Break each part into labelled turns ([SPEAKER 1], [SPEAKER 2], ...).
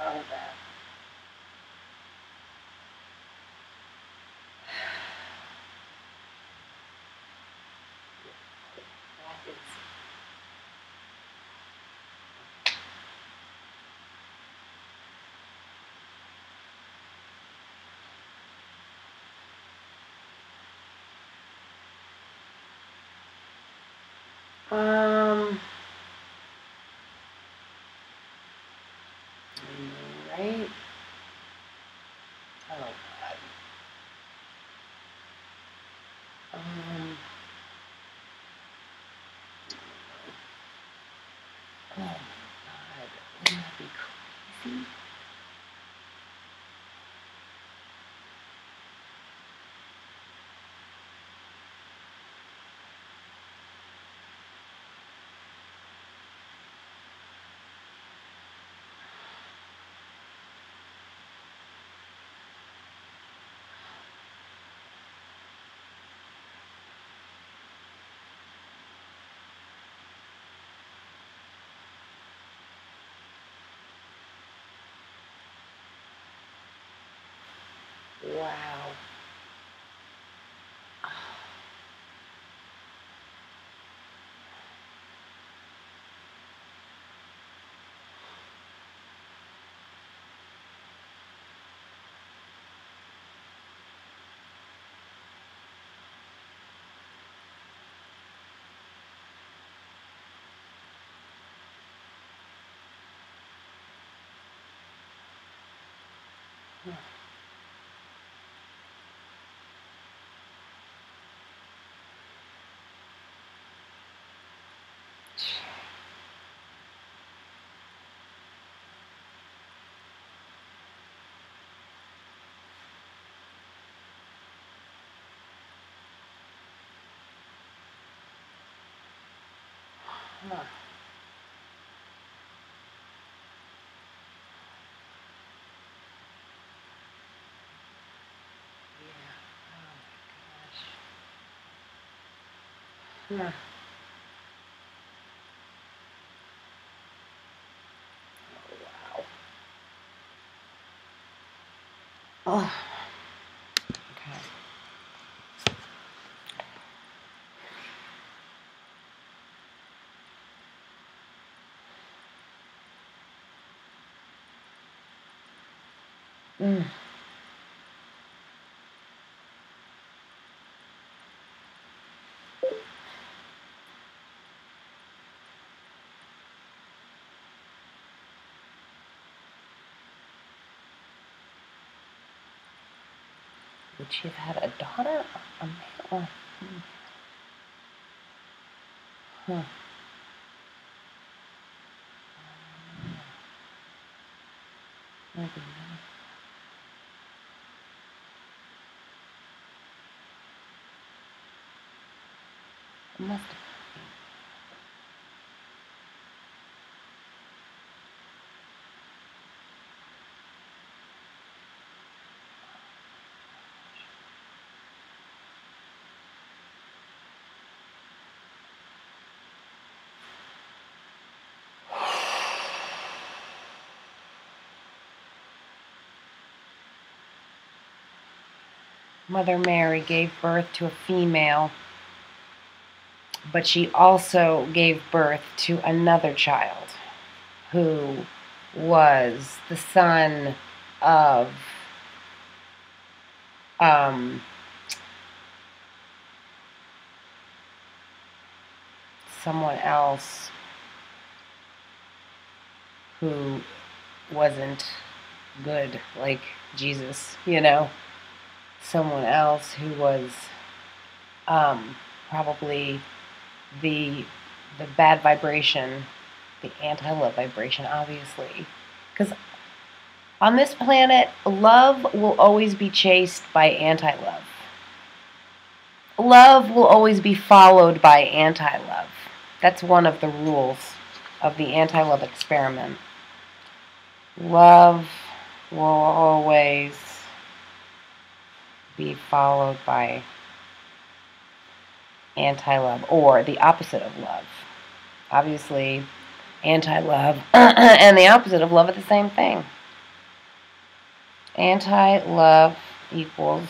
[SPEAKER 1] wrong with that? Right? Oh, God. Oh, my God. Wouldn't that be crazy? Wow. Huh. Yeah. Oh, my gosh. Huh. Oh, wow. Oh. Okay. Mm. Would she have had a daughter? A male? Oh. Huh. Maybe not. It must have been. Mother Mary gave birth to a female, but she also gave birth to another child who was the son of um, someone else who wasn't good, like Jesus, someone else who was probably the bad vibration, the anti-love vibration, obviously. Because on this planet, love will always be chased by anti-love. Love will always be followed by anti-love. That's one of the rules of the anti-love experiment. Love will always be followed by anti-love, or the opposite of love. Obviously, anti-love and the opposite of love are the same thing. Anti-love equals,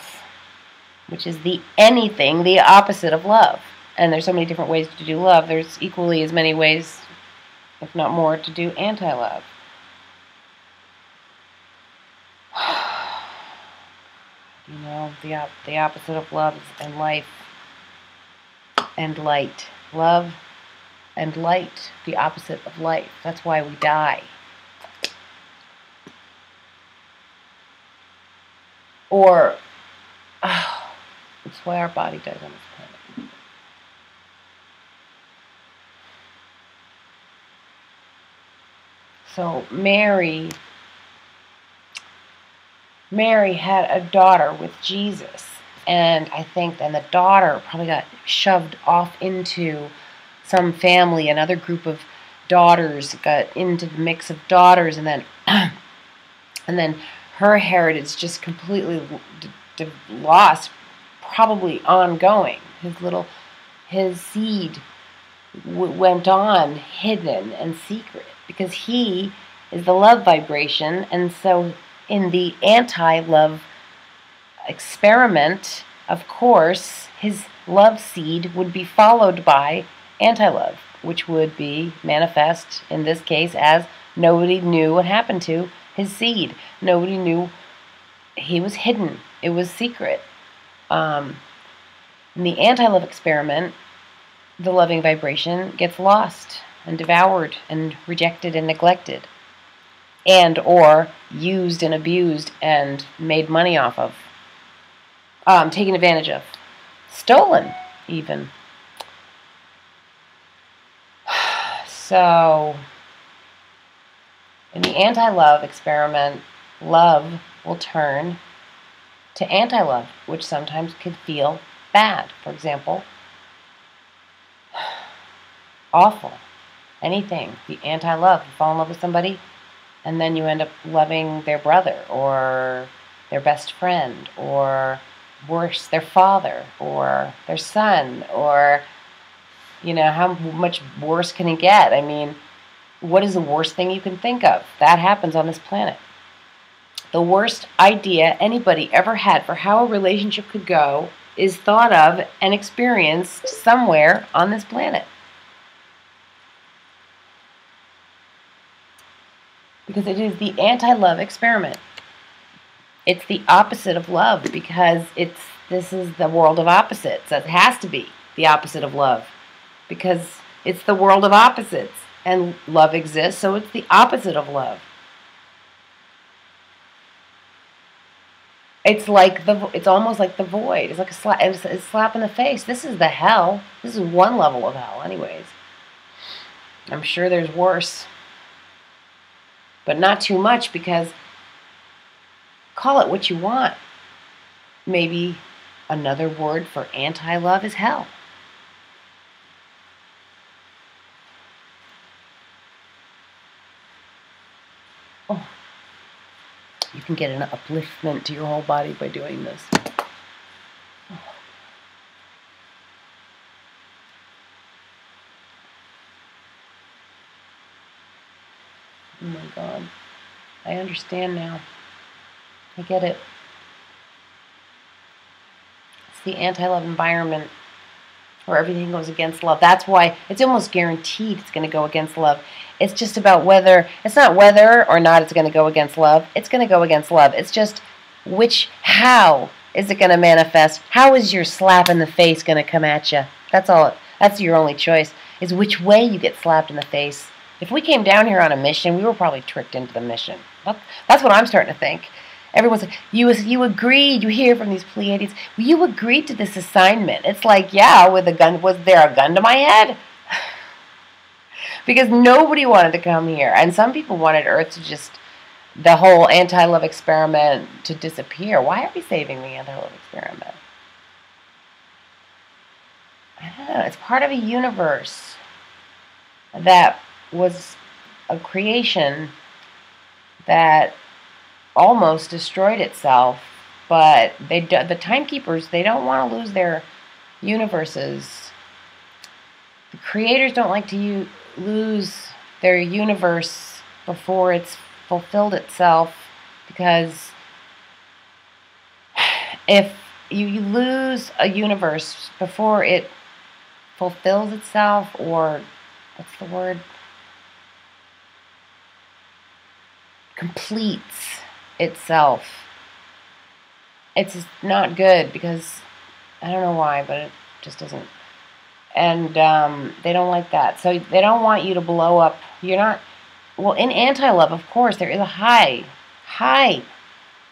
[SPEAKER 1] which is the anything, the opposite of love. And there's so many different ways to do love. There's equally as many ways, if not more, to do anti-love. You know, the opposite of love and life and light. Love and light, the opposite of life. That's why we die. Or, it's why our body dies on this planet. So Mary had a daughter with Jesus, and I think then the daughter probably got shoved off into some family, another group of daughters got into the mix of daughters, and then and then her heritage just completely lost, probably ongoing. His seed went on hidden and secret because he is the love vibration, and so in the anti-love experiment, of course, his love seed would be followed by anti-love, which would be manifest in this case as nobody knew what happened to his seed. Nobody knew. He was hidden. It was secret. In the anti-love experiment, the loving vibration gets lost and devoured and rejected and neglected, and or used and abused and made money off of, taken advantage of, stolen even. So in the anti-love experiment, love will turn to anti-love, which sometimes could feel bad. For example, awful, anything, the anti-love. You fall in love with somebody, and then you end up loving their brother, or their best friend, or worse, their father, or their son, or, you know, how much worse can it get? I mean, what is the worst thing you can think of? That happens on this planet. The worst idea anybody ever had for how a relationship could go is thought of and experienced somewhere on this planet. Because it is the anti-love experiment. It's the opposite of love, because this is the world of opposites. It has to be the opposite of love, because it's the world of opposites, and love exists, so it's the opposite of love. It's almost like the void. It's like a slap in the face. This is the hell. This is one level of hell, anyways. I'm sure there's worse, but not too much, because call it what you want. Maybe another word for anti-love is hell. Oh, you can get an upliftment to your whole body by doing this. Oh. Oh my God. I understand now. I get it. It's the anti-love environment where everything goes against love. That's why it's almost guaranteed it's going to go against love. It's just about whether, it's not whether or not it's going to go against love. It's going to go against love. It's just how is it going to manifest? How is your slap in the face going to come at you? That's all. That's your only choice, is which way you get slapped in the face. If we came down here on a mission, we were probably tricked into the mission. That's what I'm starting to think. Everyone's like, you agreed. You hear from these Pleiadians, you agreed to this assignment. It's like, yeah, with a gun. Was there a gun to my head? Because nobody wanted to come here, and some people wanted Earth to just, the whole anti-love experiment to disappear. Why are we saving the anti-love experiment? I don't know. It's part of a universe that was a creation that almost destroyed itself, but the timekeepers, they don't want to lose their universes. The creators don't like to lose their universe before it's fulfilled itself, because If you lose a universe before it fulfills itself, or what's the word? Completes itself. It's just not good, because I don't know why, but it just doesn't. And they don't like that. So they don't want you to blow up. You're not, well, in anti-love, of course, there is a high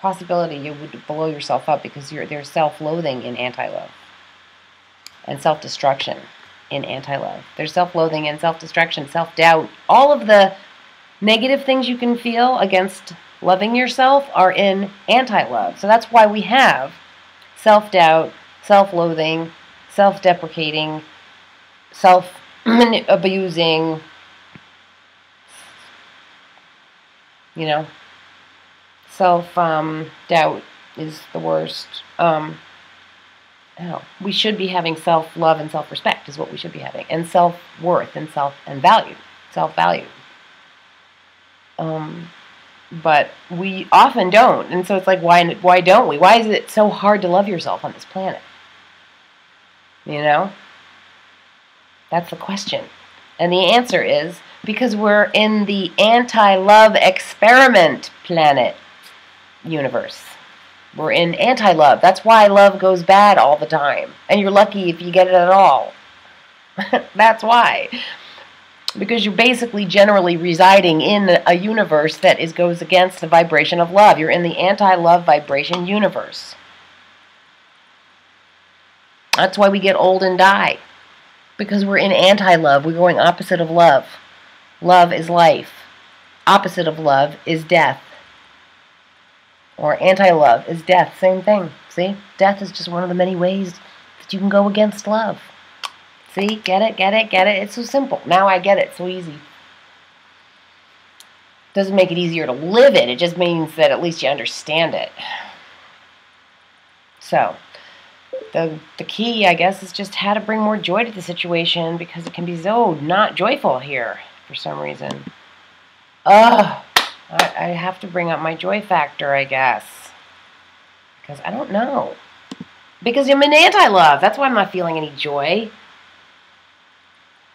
[SPEAKER 1] possibility you would blow yourself up, because there's self-loathing in anti-love. And self-destruction in anti-love. There's self-loathing and self-destruction, self-doubt. All of the negative things you can feel against loving yourself are in anti-love. So that's why we have self-doubt, self-loathing, self-deprecating, self-abusing, self-doubt is the worst. We should be having self-love and self-respect is what we should be having, and self-worth and self-value. But we often don't, and so it's like, why don't we? Why is it so hard to love yourself on this planet? That's the question. And the answer is because we're in the anti-love experiment planet universe. We're in anti-love. That's why love goes bad all the time. And you're lucky if you get it at all. That's why. Because you're basically generally residing in a universe that goes against the vibration of love. You're in the anti-love vibration universe. That's why we get old and die. Because we're in anti-love. We're going opposite of love. Love is life. Opposite of love is death. Or anti-love is death. Same thing. See? Death is just one of the many ways that you can go against love. See? Get it? Get it? Get it? It's so simple. Now I get it. So easy. Doesn't make it easier to live it. It just means that at least you understand it. So, the key, I guess, is just how to bring more joy to the situation, because it can be so not joyful here for some reason. I have to bring up my joy factor, I guess. Because I don't know. Because I'm in anti-love. That's why I'm not feeling any joy.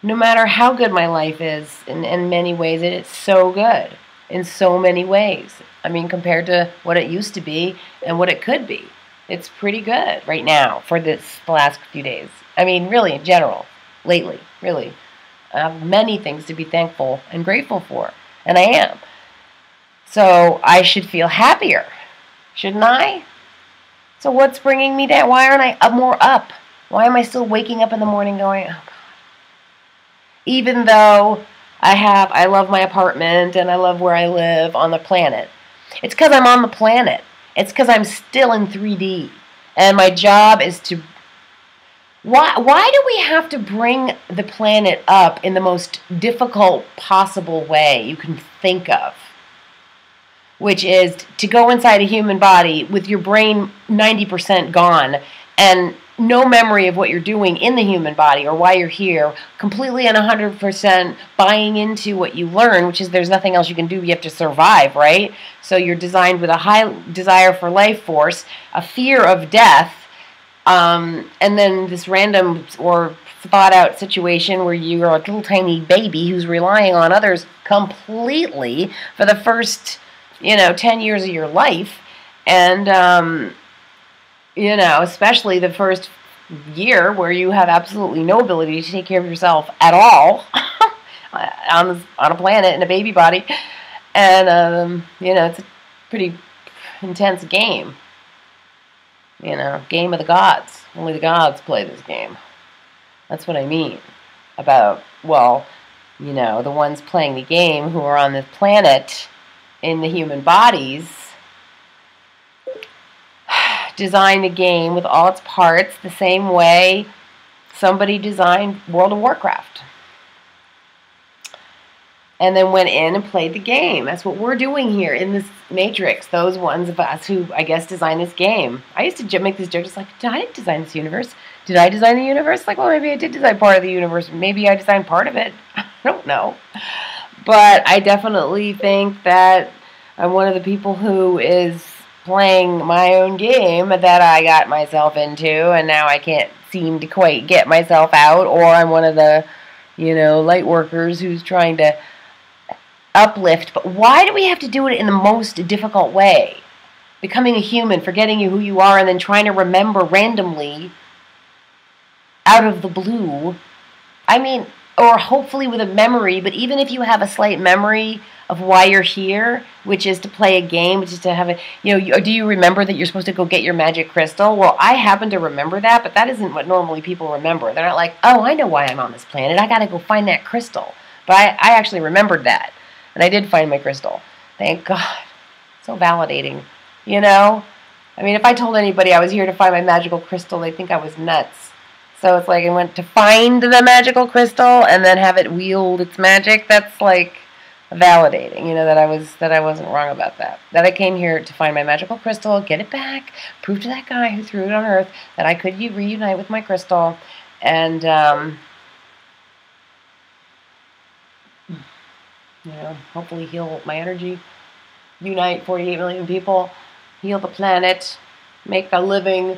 [SPEAKER 1] No matter how good my life is, in many ways, it's so good. In so many ways. I mean, compared to what it used to be and what it could be. It's pretty good right now for the last few days. I mean, really, in general, lately, really. I have many things to be thankful and grateful for. And I am. So I should feel happier, shouldn't I? So what's bringing me down? Why aren't I more up? Why am I still waking up in the morning going, oh God. Even though I love my apartment and I love where I live on the planet. It's because I'm on the planet. It's because I'm still in 3D. And my job is to... Why do we have to bring the planet up in the most difficult possible way you can think of? Which is to go inside a human body with your brain 90% gone and no memory of what you're doing in the human body or why you're here, completely and 100% buying into what you learn, which is there's nothing else you can do. You have to survive, right? So you're designed with a high desire for life force, a fear of death, and then this random or thought-out situation where you're a little tiny baby who's relying on others completely for the first... 10 years of your life, and, especially the first year where you have absolutely no ability to take care of yourself at all on a planet in a baby body, and, it's a pretty intense game, game of the gods. Only the gods play this game. That's what I mean about, the ones playing the game who are on this planet in the human bodies, design the game with all its parts the same way somebody designed World of Warcraft. And then went in and played the game. That's what we're doing here in this Matrix. Those ones of us who, I guess, designed this game. I used to make this joke, just like, did I design this universe? Did I design the universe? Like, well, maybe I did design part of the universe. Maybe I designed part of it. I don't know. But I definitely think that I'm one of the people who is playing my own game that I got myself into, and now I can't seem to quite get myself out, or I'm one of the, light workers who's trying to uplift. But why do we have to do it in the most difficult way? Becoming a human, forgetting who you are, and then trying to remember randomly out of the blue. I mean, or hopefully with a memory, but even if you have a slight memory of why you're here, which is to play a game, which is to have a, do you remember that you're supposed to go get your magic crystal? Well, I happen to remember that, but that isn't what normally people remember. They're not like, oh, I know why I'm on this planet. I got to go find that crystal. But I actually remembered that, and I did find my crystal. Thank God. So validating, I mean, if I told anybody I was here to find my magical crystal, they'd think I was nuts. So it's like I went to find the magical crystal and then have it wield its magic. That's like validating, that I wasn't wrong about that. That I came here to find my magical crystal, get it back, prove to that guy who threw it on Earth that I could reunite with my crystal, and hopefully heal my energy, unite 48 million people, heal the planet, make a living.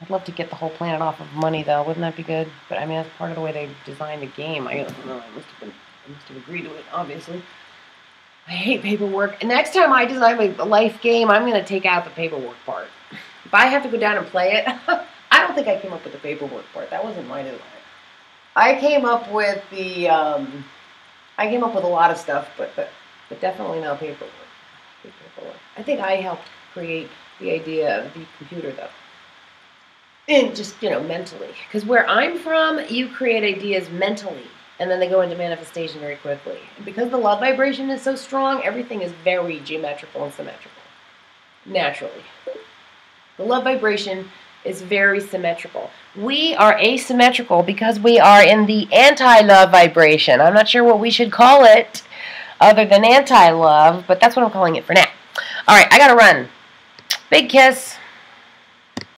[SPEAKER 1] I'd love to get the whole planet off of money, though. Wouldn't that be good? But I mean, that's part of the way they designed the game. I don't know. I must have agreed to it, obviously. I hate paperwork. And next time I design a life game, I'm going to take out the paperwork part. If I have to go down and play it, I don't think I came up with the paperwork part. That wasn't my design. I came up with a lot of stuff, but definitely not paperwork. I think I helped create the idea of the computer, though. And just, mentally. Because where I'm from, you create ideas mentally, and then they go into manifestation very quickly. And because the love vibration is so strong, everything is very geometrical and symmetrical. Naturally. The love vibration is very symmetrical. We are asymmetrical because we are in the anti-love vibration. I'm not sure what we should call it other than anti-love, but that's what I'm calling it for now. All right, I gotta run. Big kiss.